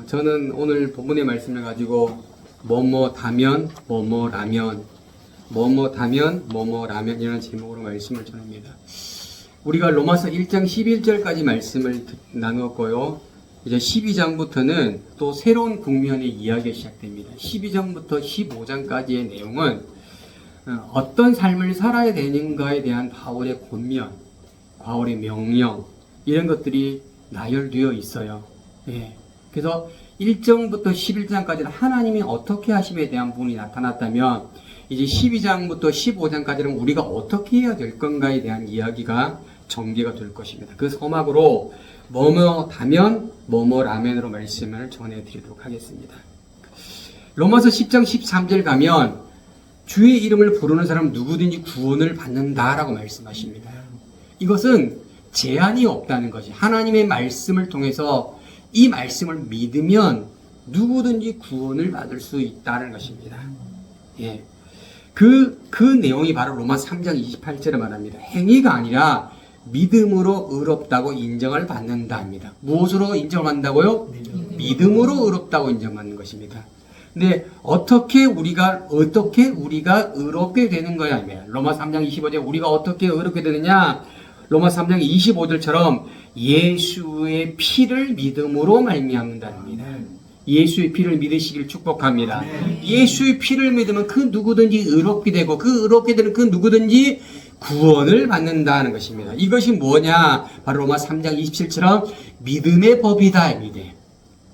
저는 오늘 본문의 말씀을 가지고 뭐뭐다면 뭐뭐라면 뭐뭐다면 뭐뭐라면이라는 제목으로 말씀을 전합니다. 우리가 로마서 1장 11절까지 말씀을 나누었고요. 이제 12장부터는 또 새로운 국면의 이야기가 시작됩니다. 12장부터 15장까지의 내용은 어떤 삶을 살아야 되는가에 대한 바울의 권면, 바울의 명령 이런 것들이 나열되어 있어요. 그래서 1장부터 11장까지는 하나님이 어떻게 하심에 대한 부분이 나타났다면 이제 12장부터 15장까지는 우리가 어떻게 해야 될 건가에 대한 이야기가 전개가 될 것입니다. 그 서막으로 뭐뭐다면 뭐뭐라면으로 말씀을 전해드리도록 하겠습니다. 로마서 10장 13절 가면 주의 이름을 부르는 사람 누구든지 구원을 받는다라고 말씀하십니다. 이것은 제한이 없다는 것이 하나님의 말씀을 통해서 이 말씀을 믿으면 누구든지 구원을 받을 수 있다는 것입니다. 그 내용이 바로 로마 3장 28절에 말합니다. 행위가 아니라 믿음으로 의롭다고 인정을 받는다 합니다. 무엇으로 인정을 받는다고요? 믿음으로 의롭다고 인정받는 것입니다. 근데 어떻게 우리가 의롭게 되는 거야? 로마 3장 25절 우리가 어떻게 의롭게 되느냐? 로마 3장 25절처럼 예수의 피를 믿음으로 말미암는다랍니다. 예수의 피를 믿으시길 축복합니다. 예수의 피를 믿으면 그 누구든지 의롭게 되고 그 의롭게 되는 그 누구든지 구원을 받는다는 것입니다. 이것이 뭐냐? 바로 로마 3장 27처럼 믿음의 법이다.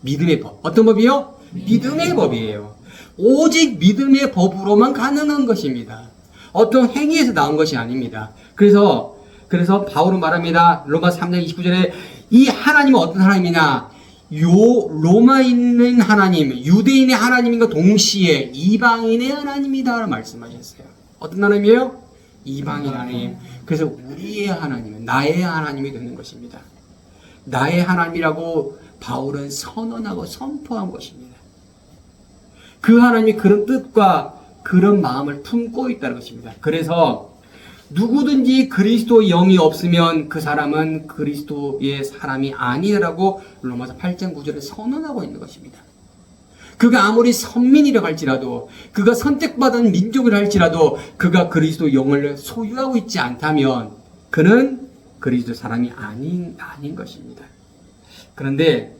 믿음의 법. 어떤 법이요? 믿음의 법이에요. 오직 믿음의 법으로만 가능한 것입니다. 어떤 행위에서 나온 것이 아닙니다. 그래서 바울은 말합니다. 로마 3장 29절에 이 하나님은 어떤 하나님이냐? 로마에 있는 하나님, 유대인의 하나님인가 동시에 이방인의 하나님이다 말씀하셨어요. 어떤 하나님이에요? 이방인 하나님. 그래서 우리의 하나님은 나의 하나님이 되는 것입니다. 나의 하나님이라고 바울은 선언하고 선포한 것입니다. 그 하나님이 그런 뜻과 그런 마음을 품고 있다는 것입니다. 그래서 누구든지 그리스도의 영이 없으면 그 사람은 그리스도의 사람이 아니라고 로마서 8장 9절에 선언하고 있는 것입니다. 그가 아무리 선민이라고 할지라도 그가 선택받은 민족이라 할지라도 그가 그리스도 영을 소유하고 있지 않다면 그는 그리스도 사람이 아닌 것입니다. 그런데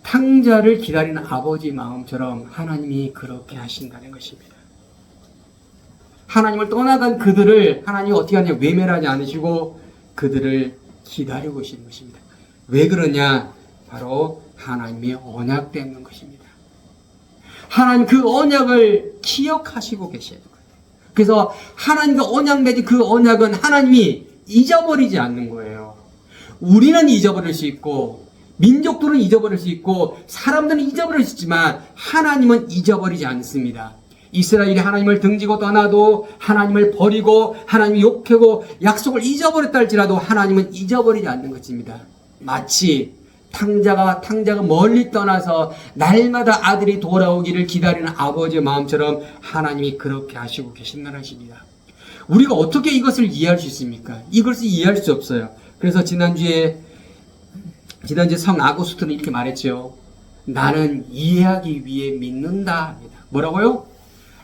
탕자를 기다리는 아버지 마음처럼 하나님이 그렇게 하신다는 것입니다. 하나님을 떠나간 그들을 하나님이 어떻게 하냐? 외면하지 않으시고 그들을 기다리고 계시는 것입니다. 왜 그러냐? 바로 하나님의 언약 때문인 것입니다. 하나님 그 언약을 기억하시고 계셔야 돼요. 그래서 하나님과 언약 맺은 그 언약은 하나님이 잊어버리지 않는 거예요. 우리는 잊어버릴 수 있고 민족들은 잊어버릴 수 있고 사람들은 잊어버릴 수 있지만 하나님은 잊어버리지 않습니다. 이스라엘이 하나님을 등지고 떠나도 하나님을 버리고 하나님을 욕하고 약속을 잊어버렸다 할지라도 하나님은 잊어버리지 않는 것입니다. 마치 탕자가 멀리 떠나서 날마다 아들이 돌아오기를 기다리는 아버지의 마음처럼 하나님이 그렇게 하시고 계신다는 것입니다. 우리가 어떻게 이것을 이해할 수 있습니까? 이것을 이해할 수 없어요. 그래서 지난주에 성 아고스토는 이렇게 말했죠. 나는 이해하기 위해 믿는다 합니다. 뭐라고요?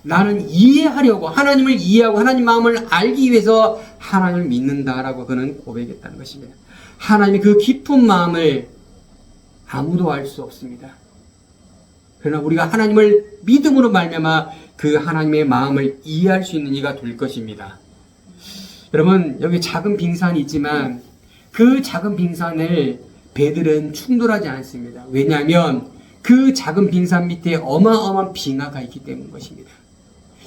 나는 이해하려고 하나님을 이해하고 하나님 마음을 알기 위해서 하나님을 믿는다라고 그는 고백했다는 것입니다. 하나님의 그 깊은 마음을 아무도 알 수 없습니다. 그러나 우리가 하나님을 믿음으로 말미암아 그 하나님의 마음을 이해할 수 있는 이가 될 것입니다. 여러분 여기 작은 빙산이 있지만 그 작은 빙산을 배들은 충돌하지 않습니다. 왜냐하면 그 작은 빙산 밑에 어마어마한 빙하가 있기 때문인 것입니다.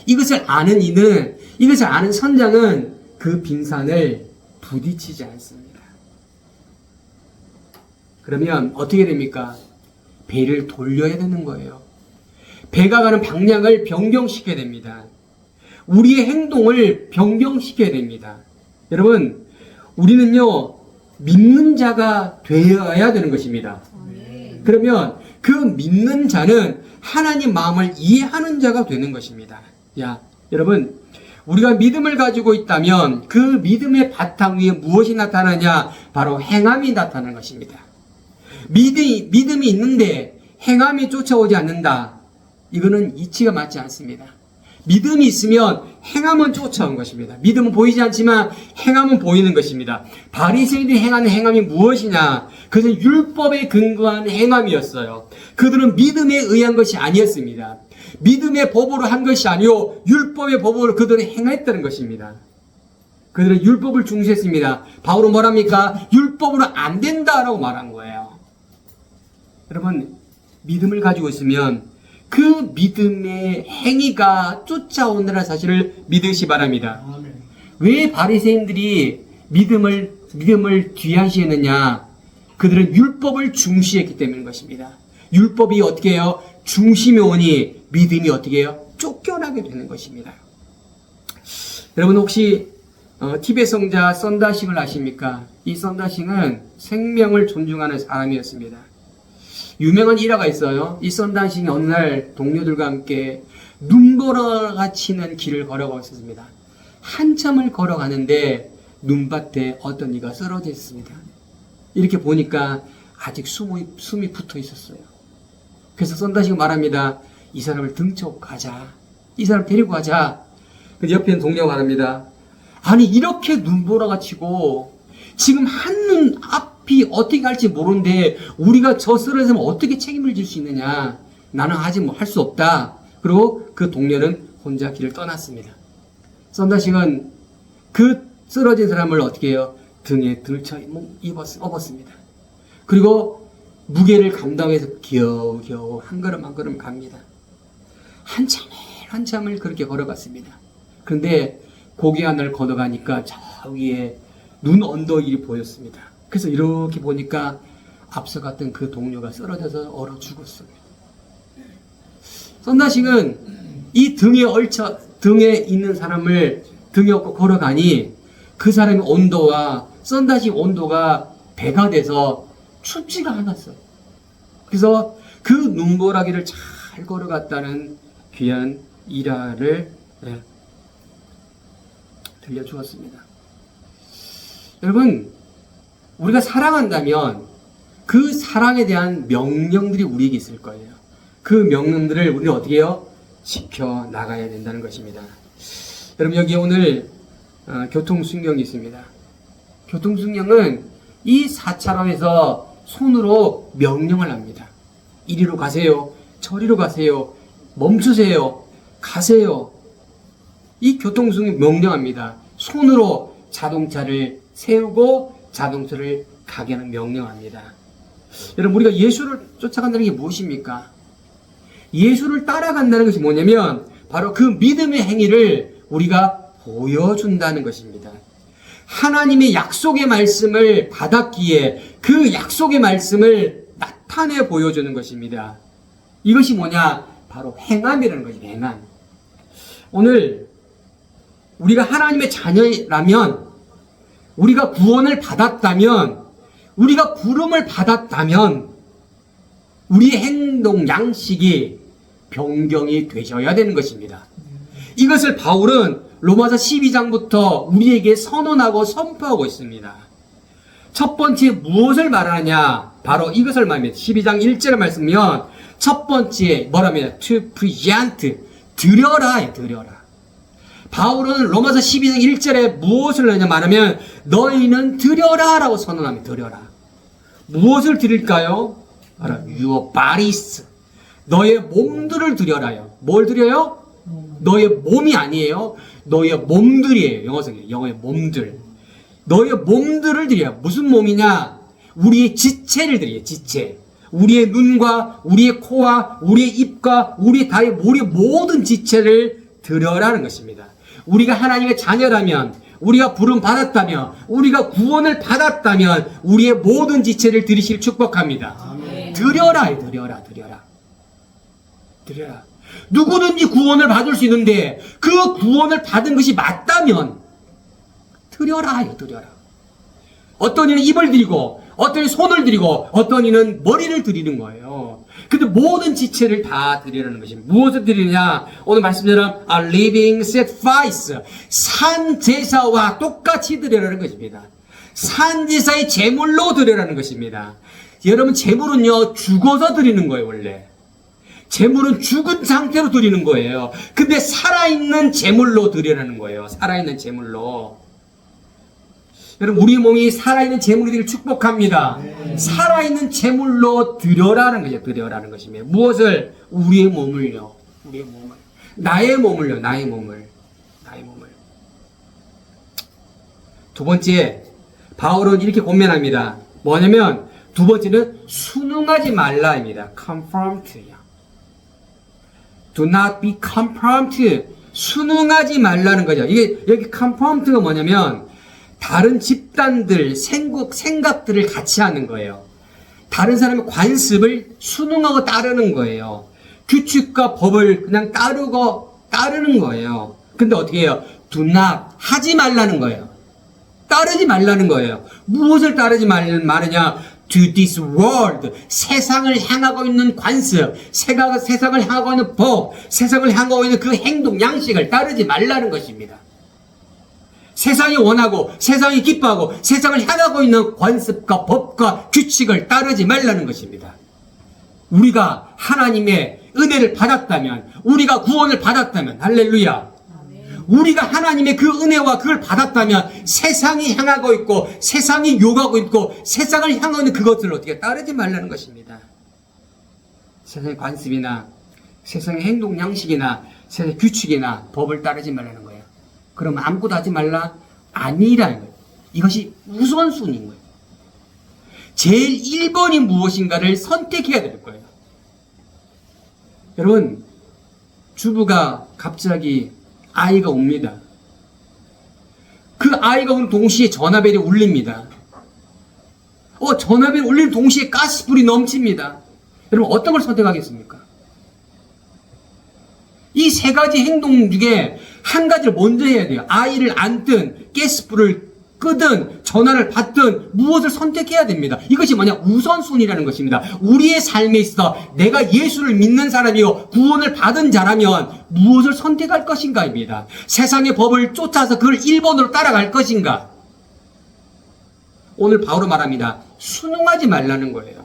이것을 아는 이것을 아는 선장은 그 빙산을 부딪히지 않습니다. 그러면 어떻게 됩니까? 배를 돌려야 되는 거예요. 배가 가는 방향을 변경시켜야 됩니다. 우리의 행동을 변경시켜야 됩니다. 여러분, 우리는요, 믿는 자가 되어야 되는 것입니다. 그러면 그 믿는 자는 하나님 마음을 이해하는 자가 되는 것입니다. 여러분, 우리가 믿음을 가지고 있다면 그 믿음의 바탕 위에 무엇이 나타나냐? 바로 행함이 나타나는 것입니다. 믿음이 있는데 행함이 쫓아오지 않는다. 이거는 이치가 맞지 않습니다. 믿음이 있으면 행함은 쫓아온 것입니다. 믿음은 보이지 않지만 행함은 보이는 것입니다. 바리새인들이 행하는 행함이 무엇이냐? 그것은 율법에 근거한 행함이었어요. 그들은 믿음에 의한 것이 아니었습니다. 믿음의 법으로 한 것이 아니요 율법의 법으로 그들은 행했다는 것입니다. 그들은 율법을 중시했습니다. 바울은 뭐랍니까? 율법으로 안 된다라고 말한 거예요. 여러분, 믿음을 가지고 있으면 그 믿음의 행위가 쫓아오느라 사실을 믿으시 바랍니다. 왜 바리새인들이 믿음을 뒤하시했느냐? 그들은 율법을 중시했기 때문인 것입니다. 율법이 어떻게 해요? 중심에 오니 믿음이 어떻게 해요? 쫓겨나게 되는 것입니다. 여러분 혹시 티베트 성자 선다싱을 아십니까? 이 선다싱은 생명을 존중하는 사람이었습니다. 유명한 일화가 있어요. 이 선다싱이 어느 날 동료들과 함께 눈보라가 치는 길을 걸어가고 있었습니다. 한참을 걸어가는데 눈밭에 어떤 이가 쓰러져 있습니다. 이렇게 보니까 아직 숨이 붙어 있었어요. 그래서 선다싱이 말합니다. 이 사람을 등쳐 가자. 이 사람 데리고 가자. 그 옆에 있는 동료가 말합니다. 아니 이렇게 눈보라가 치고 지금 한눈 앞이 어떻게 갈지 모르는데 우리가 저 쓰러지면 어떻게 책임을 질 수 있느냐. 나는 아직 뭐 할 수 없다. 그리고 그 동료는 혼자 길을 떠났습니다. 선다싱은 그 쓰러진 사람을 어떻게 해요? 등에 들쳐 업었습니다. 그리고 무게를 감당해서 겨우겨우 한 걸음 한 걸음 갑니다. 한참을 그렇게 걸어갔습니다. 그런데 고개 하나를 걷어가니까 저 위에 눈 언덕이 보였습니다. 그래서 이렇게 보니까 앞서 갔던 그 동료가 쓰러져서 얼어 죽었습니다. 선다싱은 이 등에 있는 사람을 등에 업고 걸어가니 그 사람의 온도와 선다싱 온도가 배가 돼서 춥지가 않았어요. 그래서 그 눈보라기를 잘 걸어갔다는 귀한 일화를 들려주었습니다. 여러분, 우리가 사랑한다면 그 사랑에 대한 명령들이 우리에게 있을 거예요. 그 명령들을 우리는 어떻게 해요? 지켜나가야 된다는 것입니다. 여러분, 여기 오늘 교통순경이 있습니다. 교통순경은 이 4차로에서 손으로 명령을 합니다. 이리로 가세요. 저리로 가세요. 멈추세요. 가세요. 이 교통순경 명령합니다. 손으로 자동차를 세우고 자동차를 가게 하는 명령합니다. 여러분 우리가 예수를 쫓아간다는 게 무엇입니까? 예수를 따라간다는 것이 뭐냐면 바로 그 믿음의 행위를 우리가 보여준다는 것입니다. 하나님의 약속의 말씀을 받았기에 그 약속의 말씀을 나타내 보여주는 것입니다. 이것이 뭐냐? 바로 행함이라는 것이 행함. 오늘 우리가 하나님의 자녀라면, 우리가 구원을 받았다면, 우리가 부름을 받았다면 우리의 행동 양식이 변경이 되셔야 되는 것입니다. 이것을 바울은 로마서 12장부터 우리에게 선언하고 선포하고 있습니다. 첫 번째 무엇을 말하느냐? 바로 이것을 말합니다. 12장 1절의 말씀이면 첫 번째 뭐랍니다? To present, 드려라, 드려라. 바울은 로마서 12장 1절에 무엇을 하냐 말하면 너희는 드려라 라고 선언합니다. 드려라. 무엇을 드릴까요? 바로 your bodies. 너의 몸들을 드려라요. 뭘 드려요? 너의 몸이 아니에요. 너의 몸들이에요. 영어의 몸들. 너의 몸들을 드려요. 무슨 몸이냐? 우리의 지체를 드려요. 지체. 우리의 눈과 우리의 코와 우리의 입과 우리의 다리, 우리의 모든 지체를 드려라는 것입니다. 우리가 하나님의 자녀라면, 우리가 부름 받았다면, 우리가 구원을 받았다면 우리의 모든 지체를 드리실 축복합니다. 아멘. 드려라, 드려라, 드려라. 드려라. 누구든지 구원을 받을 수 있는데 그 구원을 받은 것이 맞다면 드려라, 드려라. 어떤 이는 입을 드리고 어떤 이는 손을 드리고 어떤 이는 머리를 드리는 거예요. 근데 모든 지체를 다 드리라는 것입니다. 무엇을 드리느냐? 오늘 말씀처럼 a living sacrifice, 산 제사와 똑같이 드리라는 것입니다. 산 제사의 제물로 드리라는 것입니다. 여러분, 재물은요, 죽어서 드리는 거예요, 원래. 재물은 죽은 상태로 드리는 거예요. 근데 살아있는 재물로 드리라는 거예요. 살아있는 재물로. 여러분, 우리 몸이 살아있는 재물이 축복합니다. 살아있는 재물로 드려라는 거죠. 드려라는 것입니다. 무엇을? 우리의 몸을요. 우리의 몸을. 나의 몸을요. 나의 몸을. 나의 몸을. 두 번째, 바울은 이렇게 권면합니다. 뭐냐면, 두 번째는 순응하지 말라입니다. conformed. Do not be conformed. 순응하지 말라는 거죠. 이게, 여기 conformed가 뭐냐면, 다른 집단들, 생각들을 같이 하는 거예요. 다른 사람의 관습을 순응하고 따르는 거예요. 규칙과 법을 그냥 따르는 거예요. 근데 어떻게 해요? Do not, 하지 말라는 거예요. 따르지 말라는 거예요. 무엇을 따르지 말느냐? To this world, 세상을 향하고 있는 관습, 세상을 향하고 있는 법, 세상을 향하고 있는 그 행동 양식을 따르지 말라는 것입니다. 세상이 원하고, 세상이 기뻐하고, 세상을 향하고 있는 관습과 법과 규칙을 따르지 말라는 것입니다. 우리가 하나님의 은혜를 받았다면, 우리가 구원을 받았다면, 할렐루야. 우리가 하나님의 그 은혜와 그걸 받았다면 세상이 향하고 있고 세상이 요구하고 있고 세상을 향하고 있는 그것들을 어떻게 따르지 말라는 것입니다. 세상의 관습이나 세상의 행동 양식이나 세상의 규칙이나 법을 따르지 말라는 거예요. 그러면 아무것도 하지 말라? 아니라는 거예요. 이것이 우선순위인 거예요. 제일 1번이 무엇인가를 선택해야 될 거예요. 여러분, 주부가 갑자기 아이가 옵니다. 그 아이가 오는 동시에 전화벨이 울립니다. 전화벨이 울리는 동시에 가스불이 넘칩니다. 여러분, 어떤 걸 선택하겠습니까? 이 세 가지 행동 중에 한 가지를 먼저 해야 돼요. 아이를 안든, 가스불을 끄든, 전화를 받든, 무엇을 선택해야 됩니다. 이것이 뭐냐? 우선순위라는 것입니다. 우리의 삶에 있어 내가 예수를 믿는 사람이요, 구원을 받은 자라면 무엇을 선택할 것인가입니다. 세상의 법을 쫓아서 그걸 1번으로 따라갈 것인가? 오늘 바울은 말합니다. 순응하지 말라는 거예요.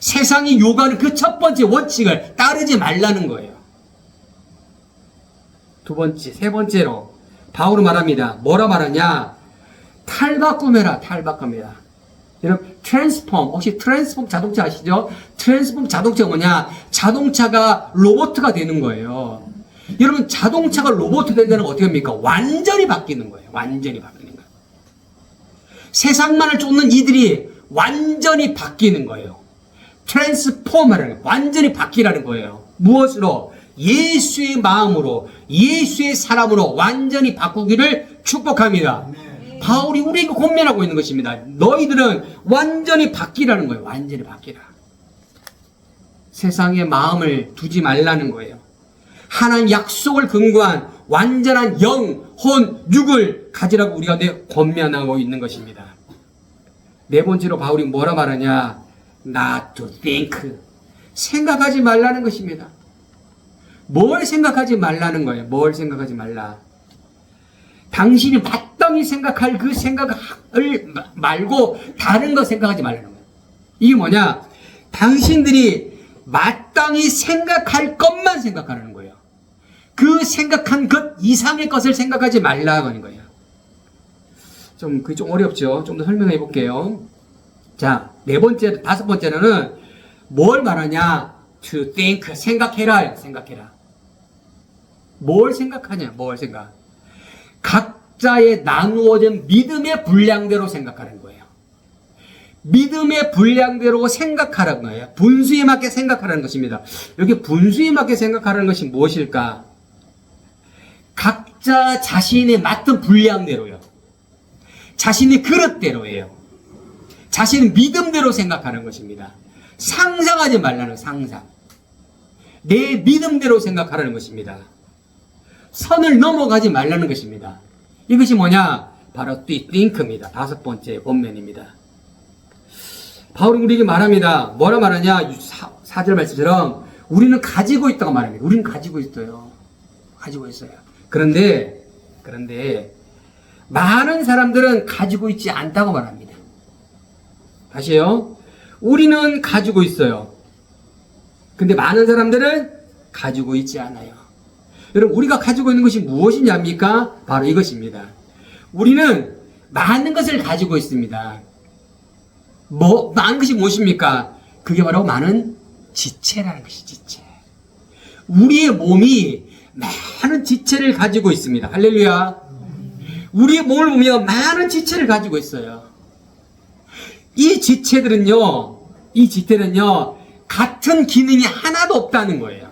세상이 요구하는 그 첫 번째 원칙을 따르지 말라는 거예요. 두 번째, 세 번째로 바울은 말합니다. 뭐라 말하냐? 탈바꿈해라, 탈바꿈해라. 여러분, 트랜스폼, 혹시 트랜스폼 자동차 아시죠? 트랜스폼 자동차가 뭐냐? 자동차가 로봇가 되는 거예요. 여러분, 자동차가 로봇 된다는 건 어떻게 합니까? 완전히 바뀌는 거예요. 완전히 바뀌는 거예요. 세상만을 쫓는 이들이 완전히 바뀌는 거예요. 트랜스폼하라는 거예요. 완전히 바뀌라는 거예요. 무엇으로? 예수의 마음으로, 예수의 사람으로 완전히 바꾸기를 축복합니다. 바울이 우리에게 권면하고 있는 것입니다. 너희들은 완전히 바뀌라는 거예요. 완전히 바뀌라. 세상에 마음을 두지 말라는 거예요. 하나님 약속을 근거한 완전한 영, 혼, 육을 가지라고 우리가 권면하고 있는 것입니다. 네 번째로 바울이 뭐라 말하냐? Not to think. 생각하지 말라는 것입니다. 뭘 생각하지 말라는 거예요? 뭘 생각하지 말라? 당신이 마땅히 생각할 그 생각을 말고 다른 거 생각하지 말라는 거예요. 이게 뭐냐? 당신들이 마땅히 생각할 것만 생각하는 거예요. 그 생각한 것 이상의 것을 생각하지 말라고 하는 거예요. 그게 좀 어렵죠? 좀 더 설명해 볼게요. 자, 네 번째, 다섯 번째는 뭘 말하냐? To think, 생각해라. 생각해라. 뭘 생각하냐? 뭘 생각? 각자의 나누어진 믿음의 분량대로 생각하는 거예요. 믿음의 분량대로 생각하라는 거예요. 분수에 맞게 생각하라는 것입니다. 여기 분수에 맞게 생각하라는 것이 무엇일까? 각자 자신의 맡은 분량대로요. 자신의 그릇대로예요. 자신의 믿음대로 생각하는 것입니다. 상상하지 말라는 상상. 내 믿음대로 생각하라는 것입니다. 선을 넘어가지 말라는 것입니다. 이것이 뭐냐? 바로 think입니다. 다섯 번째 본면입니다. 바울이 우리에게 말합니다. 뭐라 말하냐? 4절 말씀처럼 우리는 가지고 있다고 말합니다. 우리는 가지고 있어요. 가지고 있어요. 그런데 많은 사람들은 가지고 있지 않다고 말합니다. 다시요. 우리는 가지고 있어요. 근데 많은 사람들은 가지고 있지 않아요. 여러분, 우리가 가지고 있는 것이 무엇이냐입니까? 바로 이것입니다. 우리는 많은 것을 가지고 있습니다. 많은 것이 무엇입니까? 그게 바로 많은 지체라는 것이 지체. 우리의 몸이 많은 지체를 가지고 있습니다. 할렐루야. 우리의 몸을 보면 많은 지체를 가지고 있어요. 이 지체들은요, 같은 기능이 하나도 없다는 거예요.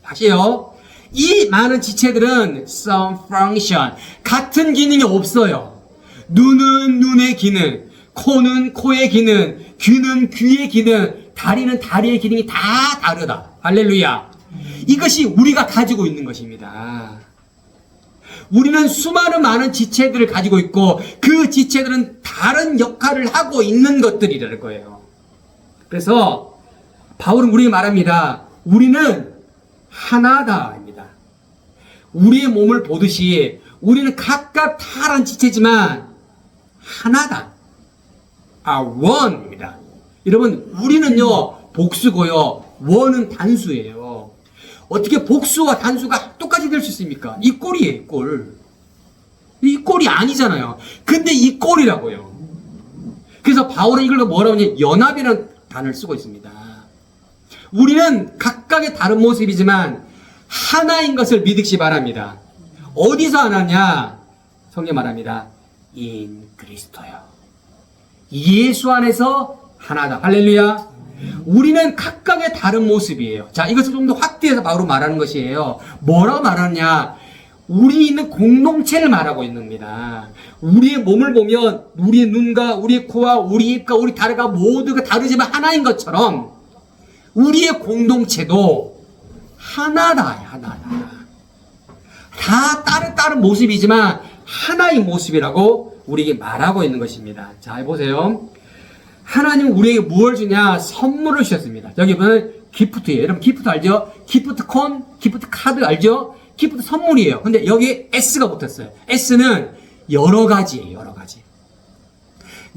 다시요. 이 많은 지체들은 some function, 같은 기능이 없어요. 눈은 눈의 기능, 코는 코의 기능, 귀는 귀의 기능, 다리는 다리의 기능이 다 다르다. 할렐루야. 이것이 우리가 가지고 있는 것입니다. 우리는 수많은 많은 지체들을 가지고 있고 그 지체들은 다른 역할을 하고 있는 것들이라는 거예요. 그래서 바울은 우리에게 말합니다. 우리는 하나다입니다. 우리의 몸을 보듯이 우리는 각각 다른 지체지만 하나다. one입니다. 여러분, 우리는요 복수고요, one은 단수예요. 어떻게 복수와 단수가 똑같이 될 수 있습니까? 이 꼴이에요, 꼴. 이 꼴이 아니잖아요. 근데 이 꼴이라고요. 그래서 바울은 이걸 뭐라고 하냐, 연합이라는 단어를 쓰고 있습니다. 우리는 각각의 다른 모습이지만 하나인 것을 믿으시 바랍니다. 어디서 하나냐? 성경 말합니다. in 그리스도요. 예수 안에서 하나다. 할렐루야. 우리는 각각의 다른 모습이에요. 자, 이것을 좀 더 확대해서 바로 말하는 것이에요. 뭐라고 말하냐? 우리 있는 공동체를 말하고 있는 겁니다. 우리의 몸을 보면 우리의 눈과 우리의 코와 우리 입과 우리 다리가 모두가 다르지만 하나인 것처럼 우리의 공동체도 하나다. 하나다. 다 다른 모습이지만 하나의 모습이라고 우리에게 말하고 있는 것입니다. 자, 보세요. 하나님은 우리에게 무엇을 주냐? 선물을 주셨습니다. 여기 보면 기프트예요. 여러분, 기프트 알죠? 기프트콘, 기프트 카드 알죠? 기프트 선물이에요. 근데 여기 S가 붙었어요. S는 여러 가지예요. 여러 가지.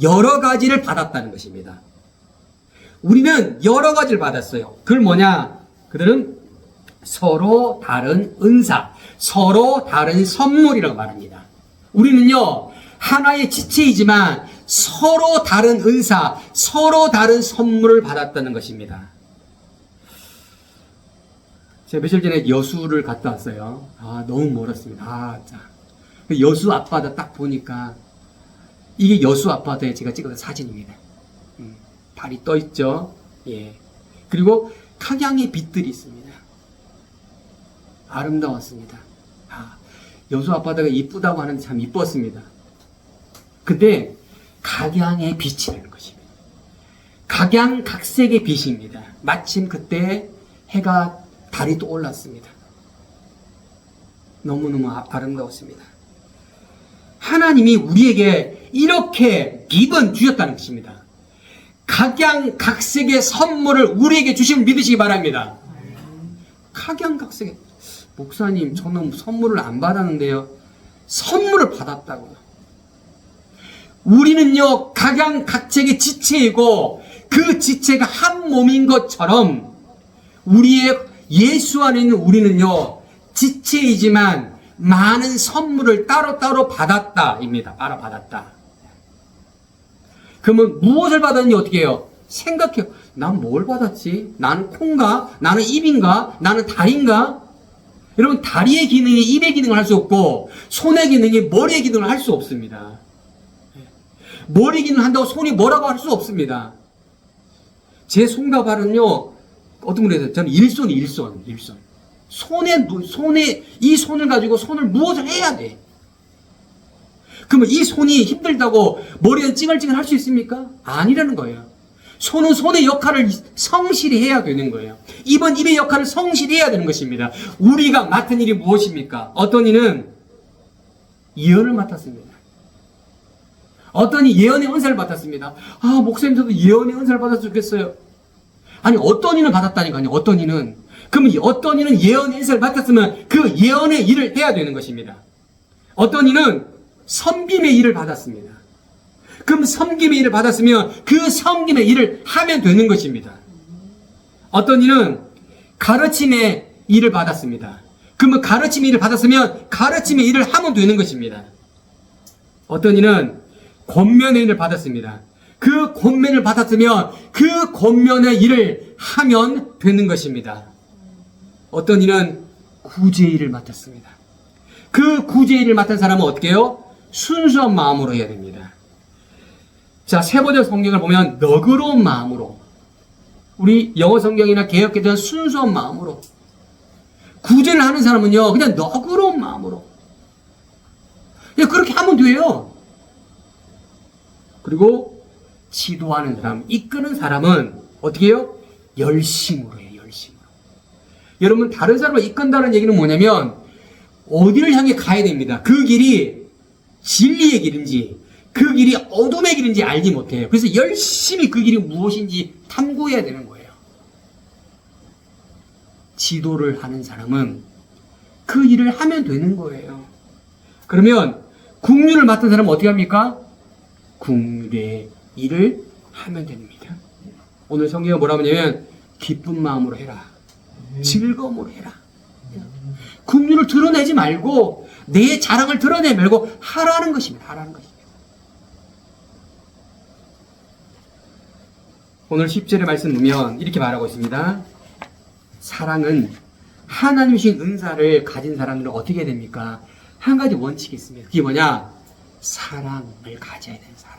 여러 가지를 받았다는 것입니다. 우리는 여러 가지를 받았어요. 그걸 뭐냐? 그들은 서로 다른 은사, 서로 다른 선물이라고 말합니다. 우리는요, 하나의 지체이지만 서로 다른 은사, 서로 다른 선물을 받았다는 것입니다. 제가 며칠 전에 여수를 갔다 왔어요. 너무 멀었습니다. 자. 여수 앞바다 딱 보니까 이게 여수 앞바다에 제가 찍은 사진입니다. 달이 떠 있죠. 예. 그리고 각양의 빛들이 있습니다. 아름다웠습니다. 여수 앞바다가 이쁘다고 하는데 참 이뻤습니다. 근데 각양의 빛이라는 것입니다. 각양각색의 빛입니다. 마침 그때 달이 또 올랐습니다. 너무너무 아름다웠습니다. 하나님이 우리에게 이렇게 기분 주셨다는 것입니다. 각양각색의 선물을 우리에게 주심을 믿으시기 바랍니다. 각양각색의, 목사님 저는 선물을 안 받았는데요. 선물을 받았다고요. 우리는요, 각양각색의 지체이고 그 지체가 한 몸인 것처럼 우리의 예수 안에 있는 우리는요, 지체이지만 많은 선물을 따로따로 받았다입니다. 받았다. 그러면 무엇을 받았는지 어떻게 해요? 생각해요. 난 뭘 받았지? 나는 콩가? 나는 입인가? 나는 다리인가? 여러분, 다리의 기능이 입의 기능을 할 수 없고 손의 기능이 머리의 기능을 할 수 없습니다. 머리 기능을 한다고 손이 뭐라고 할 수 없습니다. 제 손과 발은요, 어떤 분이 해서 저는 일손. 손에, 이 손을 가지고 손을 무엇을 해야 돼. 그러면 이 손이 힘들다고 머리는 찡얼찡얼 할 수 있습니까? 아니라는 거예요. 손은 손의 역할을 성실히 해야 되는 거예요. 입은 입의 역할을 성실히 해야 되는 것입니다. 우리가 맡은 일이 무엇입니까? 어떤 이는 예언을 맡았습니다. 어떤 이 예언의 은사를 받았습니다. 목사님 저도 예언의 은사를 받았으면 좋겠어요. 아니, 어떤 이는 받았다니까요. 어떤 이는. 그러면 어떤 이는 예언의 은사를 받았으면 그 예언의 일을 해야 되는 것입니다. 어떤 이는 선빔의 일을 받았습니다. 그럼 섬김의 일을 받았으면 그 섬김의 일을 하면 되는 것입니다. 어떤 이는 가르침의 일을 받았습니다. 그러면 가르침의 일을 받았으면 가르침의 일을 하면 되는 것입니다. 어떤 이는 권면의 일을 받았습니다. 그 권면을 받았으면 그 권면의 일을 하면 되는 것입니다. 어떤 이는 구제의 일을 맡았습니다. 그 구제의 일을 맡은 사람은 어떻게 해요? 순수한 마음으로 해야 됩니다. 자, 세번역 성경을 보면 너그러운 마음으로, 우리 영어 성경이나 개역개정은 순수한 마음으로, 구제를 하는 사람은요 그냥 너그러운 마음으로 그냥 그렇게 하면 돼요. 그리고 지도하는 사람, 이끄는 사람은 어떻게 해요? 열심으로 해요. 열심으로. 여러분, 다른 사람을 이끈다는 얘기는 뭐냐면 어디를 향해 가야 됩니다. 그 길이 진리의 길인지 그 길이 어둠의 길인지 알지 못해요. 그래서 열심히 그 길이 무엇인지 탐구해야 되는 거예요. 지도를 하는 사람은 그 일을 하면 되는 거예요. 그러면 국률을 맡은 사람은 어떻게 합니까? 국률의 일을 하면 됩니다. 오늘 성경에 뭐라고 하냐면 기쁜 마음으로 해라. 즐거움으로 해라. 국률을 드러내지 말고 내 자랑을 드러내지 말고 하라는 것입니다. 하라는 것입니다. 오늘 10절의 말씀 보면 이렇게 말하고 있습니다. 사랑은 하나님 주신 은사를 가진 사람들은 어떻게 해야 됩니까? 한 가지 원칙이 있습니다. 그게 뭐냐? 사랑을 가져야 되는 사랑.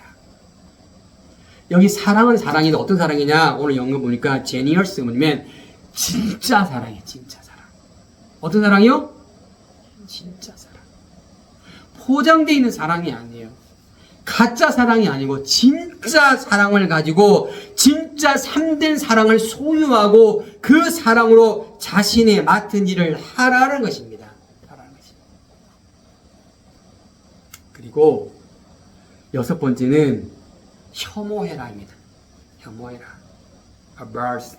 여기 사랑은 사랑인데 어떤 사랑이냐? 오늘 영어 보니까 제니얼스 뭐냐면 진짜 사랑이에요. 진짜 사랑. 어떤 사랑이요? 진짜 사랑. 포장되어 있는 사랑이 아니에요. 가짜 사랑이 아니고 진짜 사랑을 가지고 진짜 참된 사랑을 소유하고 그 사랑으로 자신의 맡은 일을 하라는 것입니다. 하라는 것입니다. 그리고 6번째는 혐오해라입니다. 혐오해라. averse.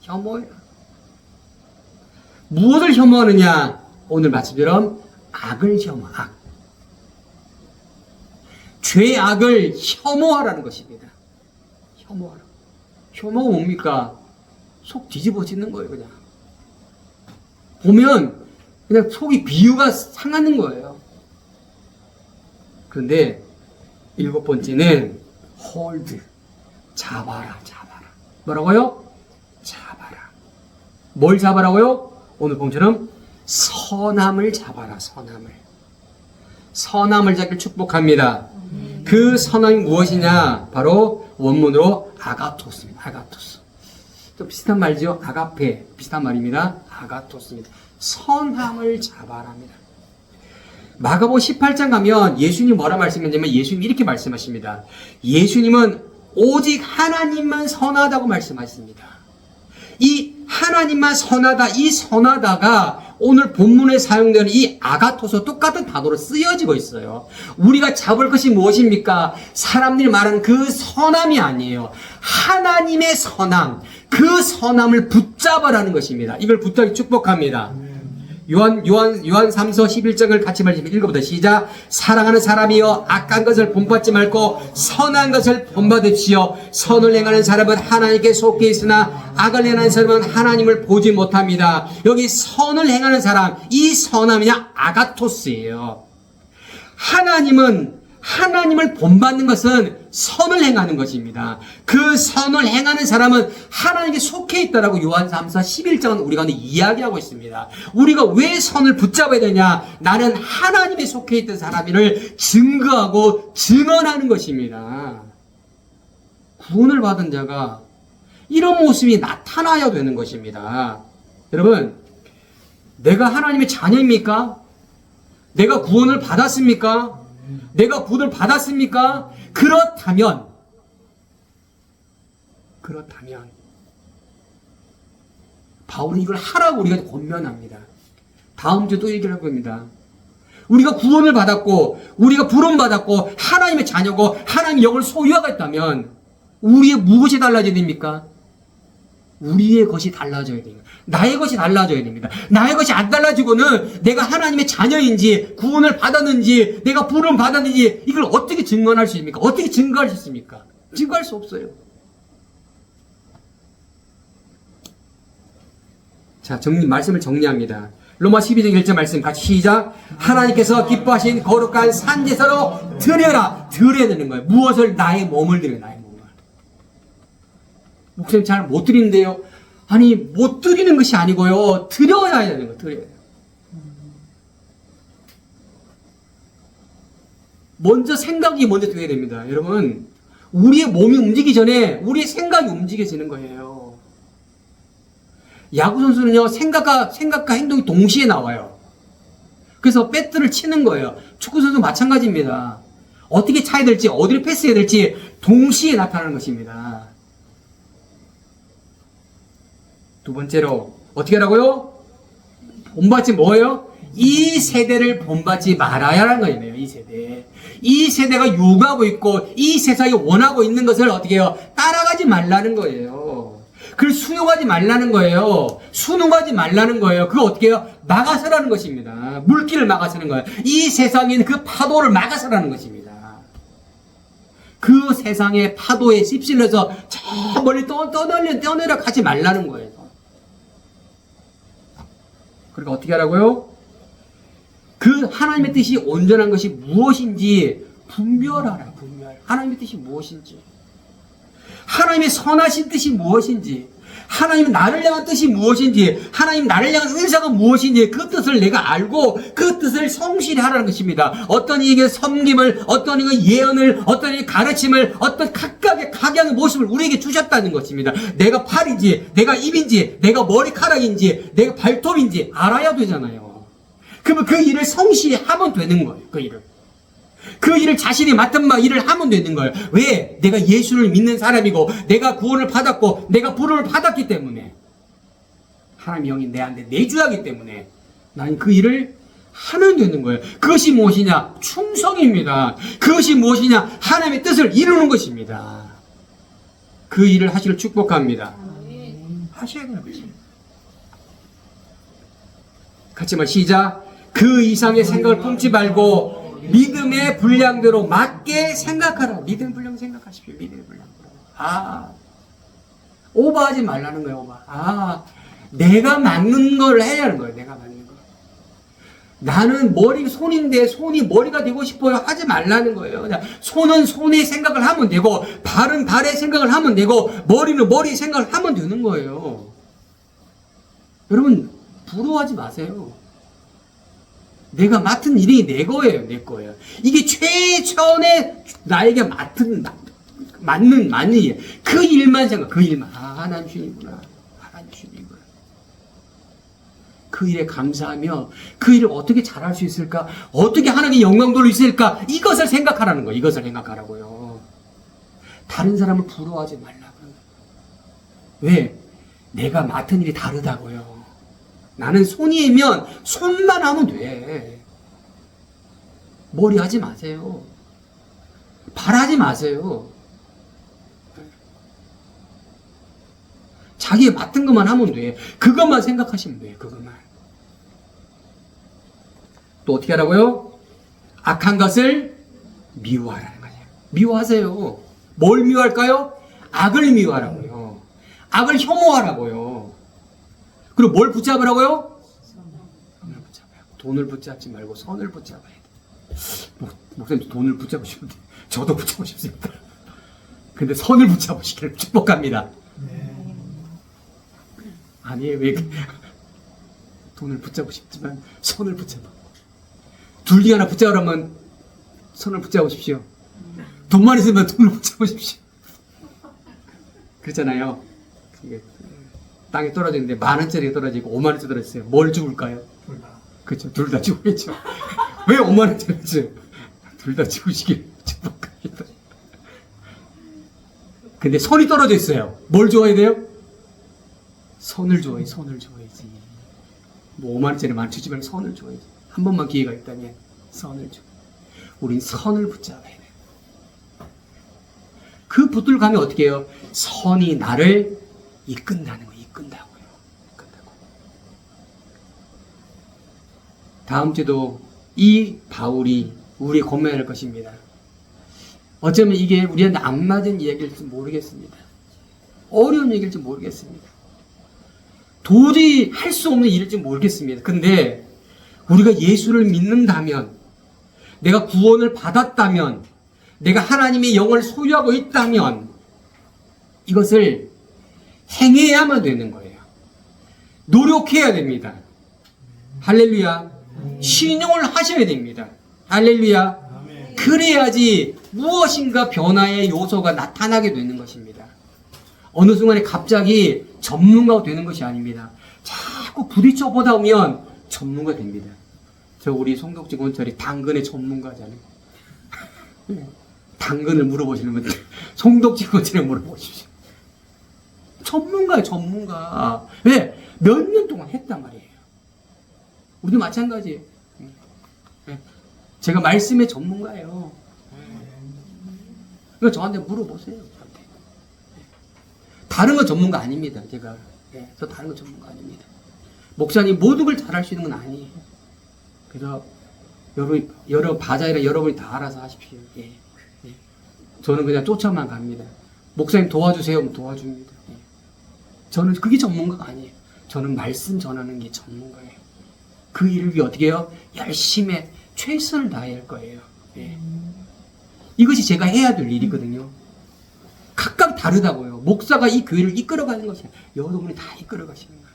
혐오해라. 무엇을 혐오하느냐? 오늘 말씀처럼 악을 혐오, 악. 죄악을 혐오하라는 것입니다. 혐오하라. 혐오가 뭡니까? 속 뒤집어지는 거예요, 그냥. 보면 그냥 속이 비유가 상하는 거예요. 그런데 7번째는 hold. 잡아라, 잡아라. 뭐라고요? 잡아라. 뭘 잡아라고요? 오늘 본처럼 선함을 잡아라, 선함을. 선함을 잡길 축복합니다. 그 선함이 무엇이냐? 바로 원문으로 아가토스입니다. 아가토스. 좀 비슷한 말이죠? 아가페. 비슷한 말입니다. 아가토스입니다. 선함을 잡아랍니다. 마가복음 18장 가면 예수님 뭐라 말씀했냐면 예수님 이렇게 말씀하십니다. 예수님은 오직 하나님만 선하다고 말씀하십니다. 이 하나님만 선하다, 이 선하다가 오늘 본문에 사용되는 이 아가토스 똑같은 단어로 쓰여지고 있어요. 우리가 잡을 것이 무엇입니까? 사람들이 말하는 그 선함이 아니에요. 하나님의 선함, 그 선함을 붙잡아라는 것입니다. 이걸 붙잡기 축복합니다. 요한 3서 11장을 같이 읽어보자. 시작. 사랑하는 사람이여 악한 것을 본받지 말고 선한 것을 본받으시오. 선을 행하는 사람은 하나님께 속해 있으나 악을 행하는 사람은 하나님을 보지 못합니다. 여기 선을 행하는 사람, 이 선함이냐? 아가토스예요. 하나님을 본받는 것은 선을 행하는 것입니다. 그 선을 행하는 사람은 하나님께 속해 있다라고 요한 3서 11장은 우리가 이야기하고 있습니다. 우리가 왜 선을 붙잡아야 되냐? 나는 하나님에 속해 있던 사람을 증거하고 증언하는 것입니다. 구원을 받은 자가 이런 모습이 나타나야 되는 것입니다. 여러분, 내가 하나님의 자녀입니까? 내가 구원을 받았습니까? 내가 구원을 받았습니까? 그렇다면 바울은 이걸 하라고 우리가 권면합니다. 다음 주에 또 얘기를 할 겁니다. 우리가 구원을 받았고 우리가 부름 받았고 하나님의 자녀고 하나님의 영을 소유하고 있다면 우리의 무엇이 달라져야 됩니까? 우리의 것이 달라져야 돼요. 나의 것이 달라져야 됩니다. 나의 것이 안 달라지고는 내가 하나님의 자녀인지 구원을 받았는지 내가 부름 받았는지 이걸 어떻게 증언할 수 있습니까? 어떻게 증거할 수 있습니까? 증거할 수 없어요. 자, 말씀을 정리합니다. 로마 12장 1절 말씀 같이 시작. 하나님께서 기뻐하신 거룩한 산제사로 드려라. 드려야 되는 거예요. 무엇을? 나의 몸을 드려요. 나의 몸을. 목사님 잘 못 드리는데요. 아니 못 드리는 것이 아니고요. 드려야 되는 거예요. 드려야 돼요. 먼저 생각이 먼저 돼야 됩니다. 여러분 우리의 몸이 움직이기 전에 우리의 생각이 움직여지는 거예요. 야구선수는요, 생각과 행동이 동시에 나와요. 그래서 배트를 치는 거예요. 축구선수 마찬가지입니다. 어떻게 차야 될지, 어디를 패스해야 될지, 동시에 나타나는 것입니다. 두 번째로, 어떻게 하라고요? 본받지 뭐예요? 이 세대를 본받지 말아야 하는 거예요, 이 세대. 이 세대가 요구하고 있고, 이 세상이 원하고 있는 것을 어떻게 해요? 따라가지 말라는 거예요. 그걸 수용하지 말라는 거예요. 순응하지 말라는 거예요. 그거 어떻게 해요? 막아서라는 것입니다. 물길을 막아서는 거예요. 이 세상에 있는 그 파도를 막아서라는 것입니다. 그 세상의 파도에 휩쓸려서 저 멀리 떠내려 가지 말라는 거예요. 그러니까 어떻게 하라고요? 그 하나님의 뜻이 온전한 것이 무엇인지 분별하라. 분별. 하나님의 뜻이 무엇인지. 하나님의 선하신 뜻이 무엇인지, 하나님 나를 향한 뜻이 무엇인지, 하나님 나를 향한 의사가 무엇인지 그 뜻을 내가 알고 그 뜻을 성실히 하라는 것입니다. 어떤 이에게 섬김을, 어떤 이에게 예언을, 어떤 이에게 가르침을, 어떤 각각의 모습을 우리에게 주셨다는 것입니다. 내가 팔인지, 내가 입인지, 내가 머리카락인지, 내가 발톱인지 알아야 되잖아요. 그러면 그 일을 성실히 하면 되는 거예요. 그 일을. 그 일을 자신이 맡은 바 일을 하면 되는 거예요. 왜? 내가 예수를 믿는 사람이고 내가 구원을 받았고 내가 부름을 받았기 때문에 하나님의 영이 내한테 내주하기 때문에 나는 그 일을 하면 되는 거예요. 그것이 무엇이냐? 충성입니다. 그것이 무엇이냐? 하나님의 뜻을 이루는 것입니다. 그 일을 하시길 축복합니다. 하셔야 되는 거지. 같이 말 시작. 그 이상의 생각을 품지 말고 믿음의 분량대로 맞게 생각하라. 믿음의 분량 생각하십시오. 믿음의 분량대로. 오버하지 말라는 거예요. 오버. 내가 맞는 걸 해야 하는 거예요. 내가 맞는 거. 나는 손인데 손이 머리가 되고 싶어요. 하지 말라는 거예요. 손은 손의 생각을 하면 되고, 발은 발의 생각을 하면 되고, 머리는 머리의 생각을 하면 되는 거예요. 여러분, 부러워하지 마세요. 내가 맡은 일이 내 거예요. 내 거예요. 이게 최선의 나에게 맞는 일. 그 일만 생각, 그 일만. 하나님 주님이구나. 하나님 주님이구나. 그 일에 감사하며 그 일을 어떻게 잘할 수 있을까? 어떻게 하나님의 영광 돌릴 수 있을까? 이것을 생각하라는 거예요. 이것을 생각하라고요. 다른 사람을 부러워하지 말라고. 왜? 내가 맡은 일이 다르다고요. 나는 손이면 손만 하면 돼. 머리 하지 마세요. 발 하지 마세요. 자기의 맡은 것만 하면 돼. 그것만 생각하시면 돼요. 그것만. 또 어떻게 하라고요? 악한 것을 미워하라는 거예요. 미워하세요. 뭘 미워할까요? 악을 미워하라고요. 악을 혐오하라고요. 그리고 뭘 붙잡으라고요? 선을 붙잡아요. 돈을 붙잡지 말고 선을 붙잡아야 돼. 목사님 돈을 붙잡고 싶은데 저도 붙잡고 싶습니다. 근데 선을 붙잡으시기를 축복합니다. 아니 왜 돈을 붙잡고 싶지만 선을 붙잡아. 둘 중에 하나 붙잡으라면 선을 붙잡으십시오. 돈만 있으면 돈을 붙잡으십시오. 그렇잖아요. 땅에 떨어지는데 10,000원짜리가 떨어지고 50,000원짜리 떨어졌어요. 뭘 죽을까요? 둘 다. 그렇죠. 둘 다 죽겠죠. 왜 50,000원짜리 줬어요? 둘 다 죽으시길 축복합니다. 근데 선이 떨어져 있어요. 뭘 줘야 돼요? 선을 줘야지. 선을 줘야지. 뭐 50,000원짜리 많이 주지 말고 선을 줘야지. 한 번만 기회가 있다면 선을 줘. 우린 선을 붙잡아야 돼. 그 붙들고 가면 어떻게 해요? 선이 나를 이끈다는 거예요. 이끈다고요. 이끈다고. 다음 주도 이 바울이 우리의 권면을 할 것입니다. 어쩌면 이게 우리한테 안 맞은 이야기일지 모르겠습니다. 어려운 얘기일지 모르겠습니다. 도저히 할 수 없는 일일지 모르겠습니다. 근데 우리가 예수를 믿는다면, 내가 구원을 받았다면, 내가 하나님의 영을 소유하고 있다면 이것을 행해야만 되는 거예요. 노력해야 됩니다. 할렐루야. 신용을 하셔야 됩니다. 할렐루야. 그래야지 무엇인가 변화의 요소가 나타나게 되는 것입니다. 어느 순간에 갑자기 전문가가 되는 것이 아닙니다. 자꾸 부딪혀 보다 보면 전문가 됩니다. 저 우리 송덕지 권철이 당근의 전문가잖아요. 당근을 물어보시는 분들 송덕지 권철에 물어보십시오. 전문가예요, 전문가. 왜? 몇 년 동안 했단 말이에요. 우리도 마찬가지예요. 제가 말씀의 전문가예요. 그러니까 저한테 물어보세요. 저한테. 다른 건 전문가 아닙니다. 제가. 저 다른 건 전문가 아닙니다. 목사님 모든 걸 잘할 수 있는 건 아니에요. 그래서 여러 바자이라 여러분이 다 알아서 하십시오. 예. 저는 그냥 쫓아만 갑니다. 목사님 도와주세요. 하면 도와줍니다. 예. 저는 그게 전문가가 아니에요. 저는 말씀 전하는 게 전문가예요. 그 일을 위해 어떻게 해요? 열심히 최선을 다해야 할 거예요. 예. 이것이 제가 해야 될 일이거든요. 각각 다르다고요. 목사가 이 교회를 이끌어가는 것이 여러분이 다 이끌어가시는 거예요.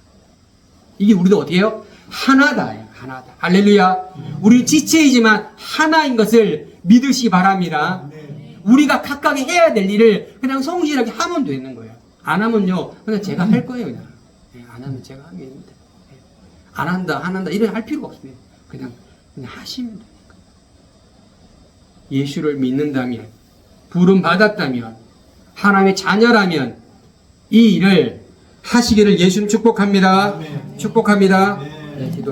이게 우리도 어떻게 해요? 하나다. 하나다. 할렐루야. 우리 지체이지만 하나인 것을 믿으시기 바랍니다. 우리가 각각 해야 될 일을 그냥 성실하게 하면 되는 거예요. 안 하면요, 그냥 제가 할 거예요. 그냥. 안 하면 제가 하면 됩니다. 안 한다, 이런 할 필요가 없습니다. 그냥 하시면 됩니다. 예수를 믿는다면, 부름 받았다면, 하나님의 자녀라면 이 일을 하시기를 예수님 축복합니다. 축복합니다. 네, 기도하겠습니다.